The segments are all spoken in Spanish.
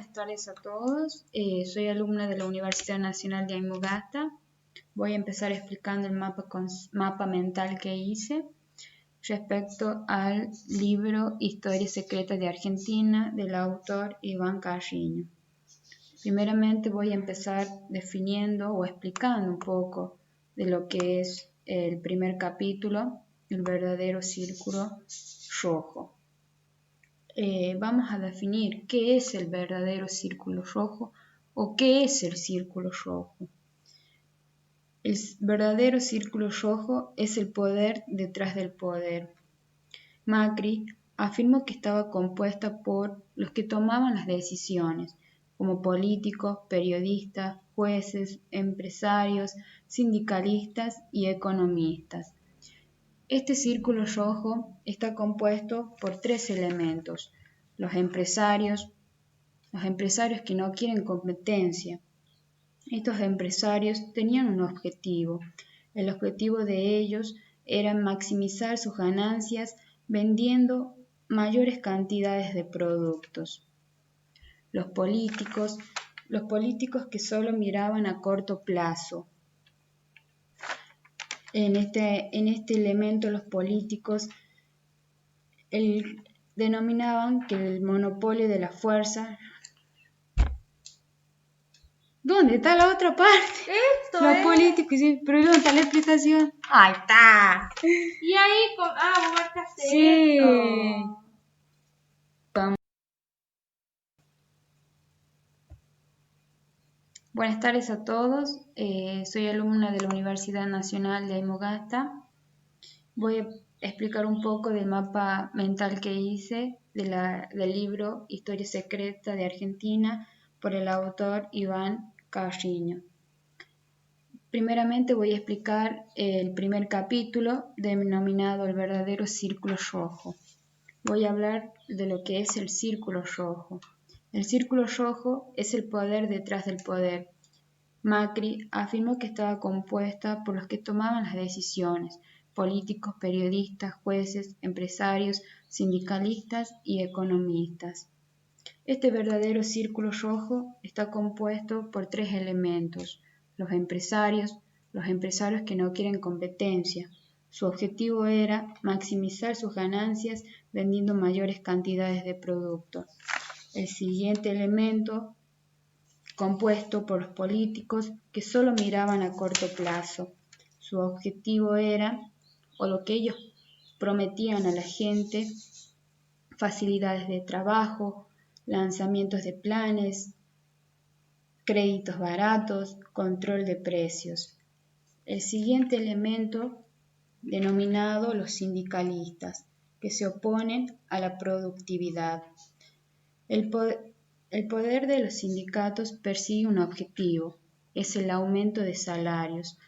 Buenas tardes a todos. Soy alumna de la Universidad Nacional de Antofagasta. Voy a empezar explicando el mapa mental que hice respecto al libro Historia Secreta de Argentina del autor Iván Carriño. Primeramente voy a empezar definiendo o explicando un poco de lo que es el primer capítulo, el verdadero círculo rojo. Vamos a definir qué es el verdadero círculo rojo o qué es el círculo rojo. El verdadero círculo rojo es el poder detrás del poder. Macri afirmó que estaba compuesta por los que tomaban las decisiones, como políticos, periodistas, jueces, empresarios, sindicalistas y economistas. Este círculo rojo está compuesto por tres elementos: los empresarios que no quieren competencia. Estos empresarios tenían un objetivo. El objetivo de ellos era maximizar sus ganancias vendiendo mayores cantidades de productos. Los políticos que solo miraban a corto plazo. En este elemento los políticos denominaban que el monopolio de la fuerza. ¿Dónde está la otra parte? Los políticos, sí, pero ¿dónde está la explicación? Ahí está. Y ahí, vos marcaste sí. esto. Buenas tardes a todos. Soy alumna de la Universidad Nacional de Antofagasta. Voy a explicar un poco del mapa mental que hice del libro Historia Secreta de Argentina por el autor Iván Carriño. Primeramente voy a explicar el primer capítulo denominado El verdadero círculo rojo. Voy a hablar de lo que es el círculo rojo. El círculo rojo es el poder detrás del poder. Macri afirmó que estaba compuesta por los que tomaban las decisiones, políticos, periodistas, jueces, empresarios, sindicalistas y economistas. Este verdadero círculo rojo está compuesto por tres elementos: los empresarios que no quieren competencia. Su objetivo era maximizar sus ganancias vendiendo mayores cantidades de productos. El siguiente elemento, compuesto por los políticos que solo miraban a corto plazo. Su objetivo era, o lo que ellos prometían a la gente, facilidades de trabajo, lanzamientos de planes, créditos baratos, control de precios. El siguiente elemento, denominado los sindicalistas, que se oponen a la productividad. El poder de los sindicatos persigue un objetivo, es el aumento de salarios.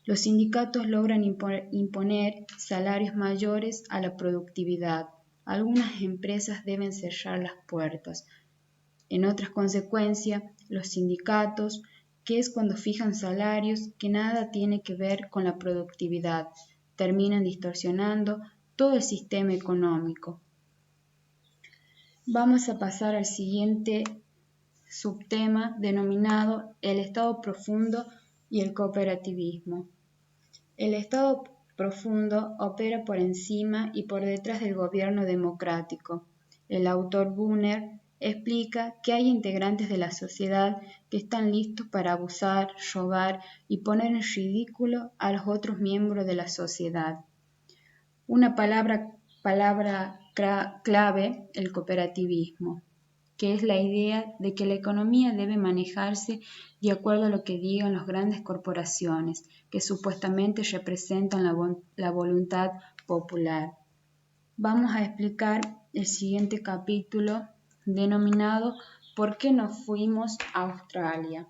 Los sindicatos logran imponer salarios mayores a la productividad. Algunas empresas deben cerrar las puertas. En otras consecuencias, los sindicatos, que es cuando fijan salarios que nada tiene que ver con la productividad, terminan distorsionando todo el sistema económico. Vamos a pasar al siguiente subtema denominado el Estado profundo y el cooperativismo. El Estado profundo opera por encima y por detrás del gobierno democrático. El autor Brunner explica que hay integrantes de la sociedad que están listos para abusar, robar y poner en ridículo a los otros miembros de la sociedad. Una palabra clave, el cooperativismo, que es la idea de que la economía debe manejarse de acuerdo a lo que digan las grandes corporaciones, que supuestamente representan la voluntad popular. Vamos a explicar el siguiente capítulo denominado ¿Por qué no fuimos a Australia?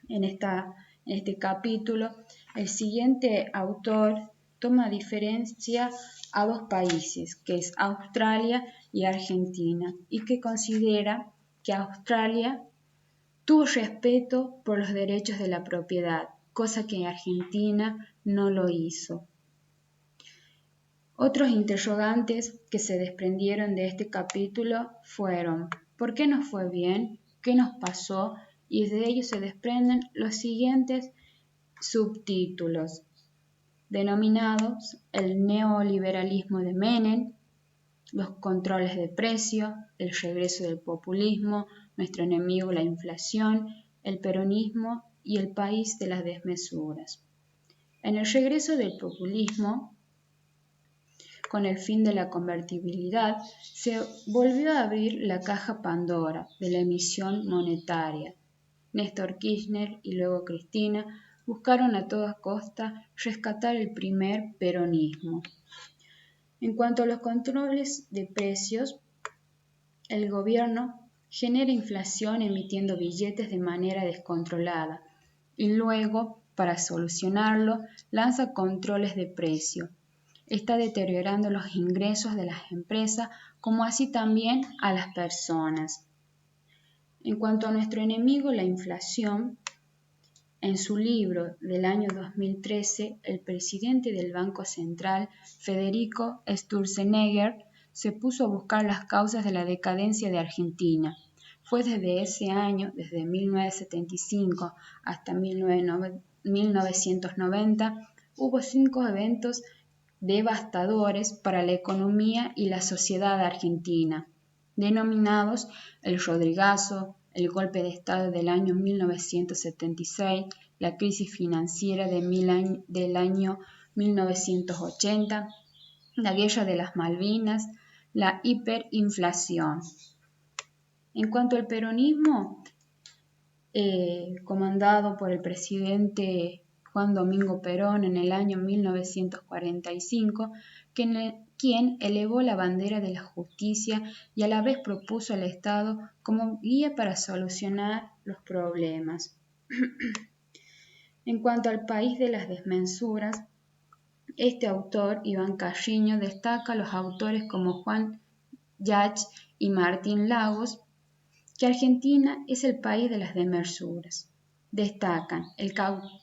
En este capítulo, el siguiente autor toma diferencia a dos países, que es Australia y Argentina, y que considera que Australia tuvo respeto por los derechos de la propiedad, cosa que Argentina no lo hizo. Otros interrogantes que se desprendieron de este capítulo fueron: ¿Por qué nos fue bien? ¿Qué nos pasó? Y de ello se desprenden los siguientes subtítulos, denominados el neoliberalismo de Menem, los controles de precio, el regreso del populismo, nuestro enemigo la inflación, el peronismo y el país de las desmesuras. En el regreso del populismo, con el fin de la convertibilidad, se volvió a abrir la caja Pandora de la emisión monetaria. Néstor Kirchner y luego Cristina buscaron a toda costa rescatar el primer peronismo. En cuanto a los controles de precios, el gobierno genera inflación emitiendo billetes de manera descontrolada y luego, para solucionarlo, lanza controles de precio. Está deteriorando los ingresos de las empresas como así también a las personas. En cuanto a nuestro enemigo, la inflación, en su libro del año 2013, el presidente del Banco Central, Federico Sturzenegger, se puso a buscar las causas de la decadencia de Argentina. Fue desde ese año, desde 1975 hasta 1990, hubo 5 eventos devastadores para la economía y la sociedad argentina, denominados el Rodrigazo, el golpe de Estado del año 1976, la crisis financiera del año 1980, la guerra de las Malvinas, la hiperinflación. En cuanto al peronismo, comandado por el presidente Juan Domingo Perón en el año 1945, quien elevó la bandera de la justicia y a la vez propuso al Estado como guía para solucionar los problemas. En cuanto al país de las desmensuras, este autor, Iván Carriño, destaca a los autores como Juan Yach y Martín Lagos, que Argentina es el país de las desmensuras. Destacan el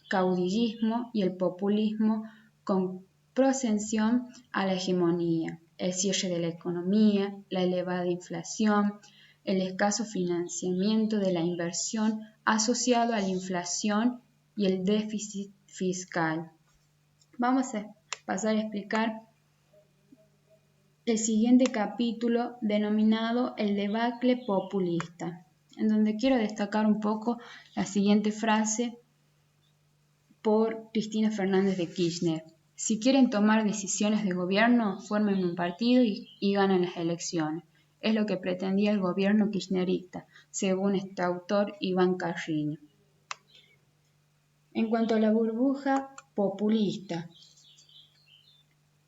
caudillismo y el populismo con propensión a la hegemonía, el cierre de la economía, la elevada inflación, el escaso financiamiento de la inversión asociado a la inflación y el déficit fiscal. Vamos a pasar a explicar el siguiente capítulo denominado el debacle populista, en donde quiero destacar un poco la siguiente frase por Cristina Fernández de Kirchner. Si quieren tomar decisiones de gobierno, formen un partido y ganen las elecciones. Es lo que pretendía el gobierno kirchnerista, según este autor Iván Carriño. En cuanto a la burbuja populista,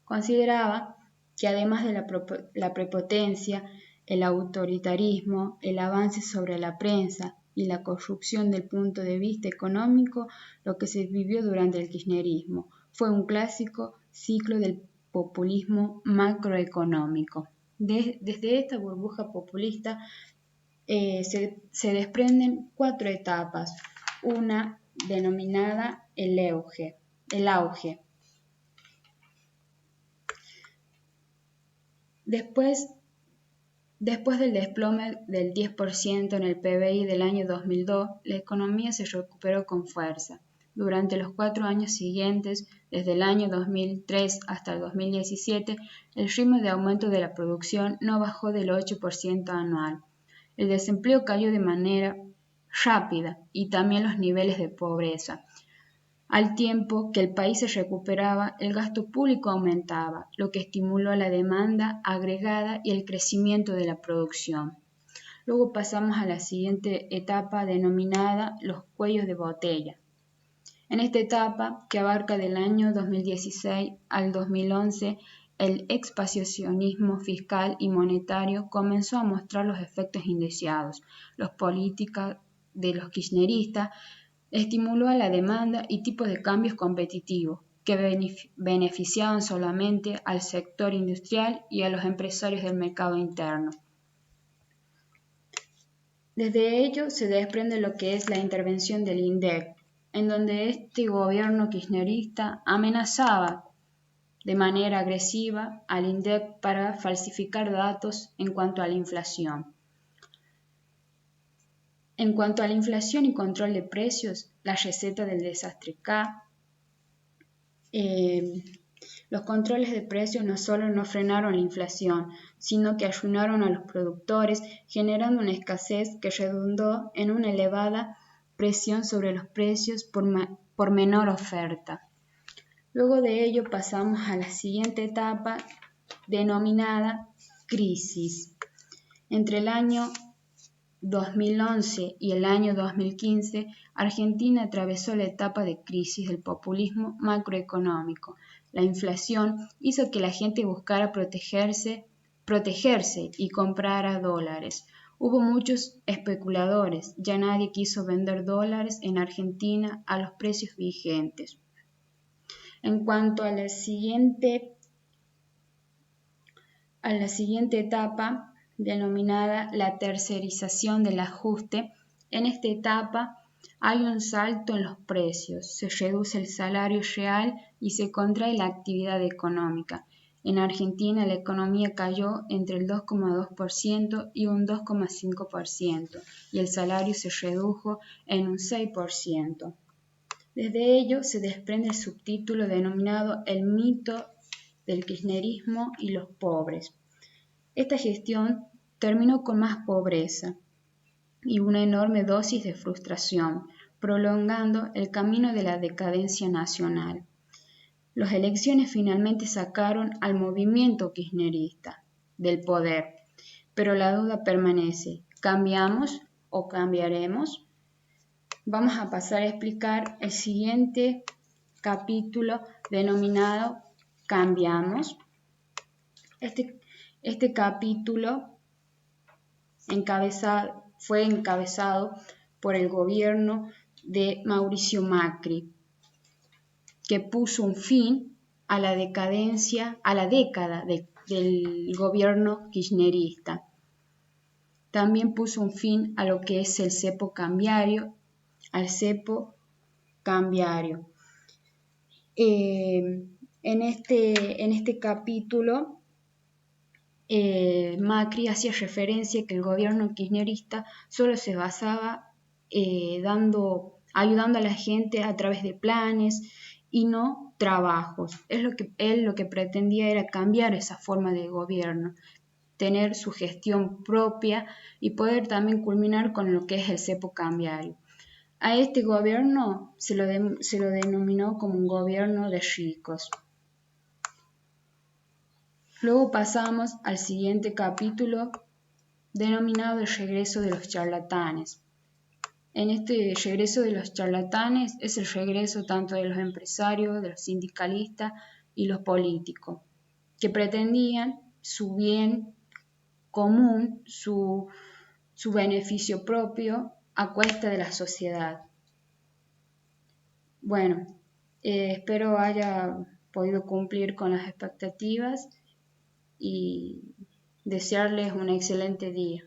consideraba que además de la prepotencia, el autoritarismo, el avance sobre la prensa y la corrupción del punto de vista económico, lo que se vivió durante el kirchnerismo fue un clásico ciclo del populismo macroeconómico. Desde esta burbuja populista se desprenden 4 etapas, una denominada el auge. Después del desplome del 10% en el PBI del año 2002, la economía se recuperó con fuerza. Durante los 4 años siguientes, desde el año 2003 hasta el 2017, el ritmo de aumento de la producción no bajó del 8% anual. El desempleo cayó de manera rápida y también los niveles de pobreza. Al tiempo que el país se recuperaba, el gasto público aumentaba, lo que estimuló la demanda agregada y el crecimiento de la producción. Luego pasamos a la siguiente etapa denominada los cuellos de botella. En esta etapa, que abarca del año 2016 al 2011, el expansionismo fiscal y monetario comenzó a mostrar los efectos indeseados. Las políticas de los kirchneristas estimuló a la demanda y tipos de cambios competitivos que beneficiaban solamente al sector industrial y a los empresarios del mercado interno. Desde ello se desprende lo que es la intervención del INDEC, en donde este gobierno kirchnerista amenazaba de manera agresiva al INDEC para falsificar datos en cuanto a la inflación. En cuanto a la inflación y control de precios, la receta del desastre K, los controles de precios no solo no frenaron la inflación, sino que ayunaron a los productores, generando una escasez que redundó en una elevada presión sobre los precios por menor oferta. Luego de ello pasamos a la siguiente etapa denominada crisis. Entre el año 2011 y el año 2015, Argentina atravesó la etapa de crisis del populismo macroeconómico. La inflación hizo que la gente buscara protegerse y comprara dólares. Hubo muchos especuladores, ya nadie quiso vender dólares en Argentina a los precios vigentes. En cuanto a la siguiente etapa, denominada la tercerización del ajuste, en esta etapa hay un salto en los precios, se reduce el salario real y se contrae la actividad económica. En Argentina la economía cayó entre el 2,2% y un 2,5% y el salario se redujo en un 6%. Desde ello se desprende el subtítulo denominado El mito del kirchnerismo y los pobres. Esta gestión terminó con más pobreza y una enorme dosis de frustración, prolongando el camino de la decadencia nacional. Las elecciones finalmente sacaron al movimiento kirchnerista del poder, pero la duda permanece. ¿Cambiamos o cambiaremos? Vamos a pasar a explicar el siguiente capítulo denominado Cambiamos. Este capítulo fue encabezado por el gobierno de Mauricio Macri, que puso un fin a la década del gobierno kirchnerista. También puso un fin a lo que es el cepo cambiario, En este capítulo, Macri hacía referencia que el gobierno kirchnerista solo se basaba ayudando a la gente a través de planes y no trabajos. Él lo que pretendía era cambiar esa forma de gobierno, tener su gestión propia y poder también culminar con lo que es el cepo cambiario. A este gobierno se lo denominó como un gobierno de ricos. Luego pasamos al siguiente capítulo denominado El regreso de los charlatanes. En este regreso de los charlatanes es el regreso tanto de los empresarios, de los sindicalistas y los políticos, que pretendían su bien común, su beneficio propio a cuesta de la sociedad. Bueno, espero haya podido cumplir con las expectativas y desearles un excelente día.